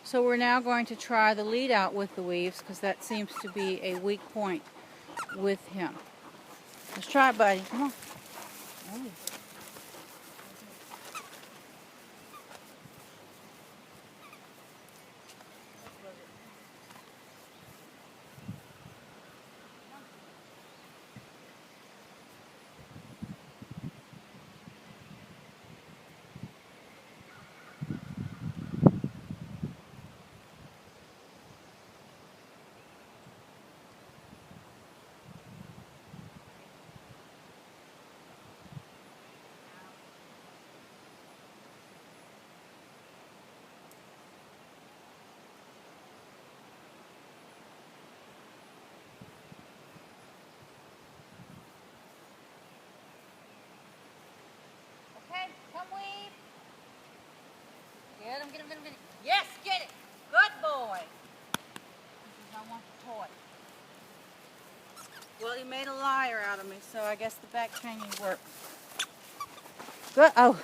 So we're now going to try the lead out with the weaves because that seems to be a weak point with him. Let's try it, buddy. Come on. Oh. Okay, come weave. Get him, get him, get him, get him. Yes, get it. Good boy. I want the toy. Well, he made a liar out of me, so I guess the back chaining worked. Good. Oh.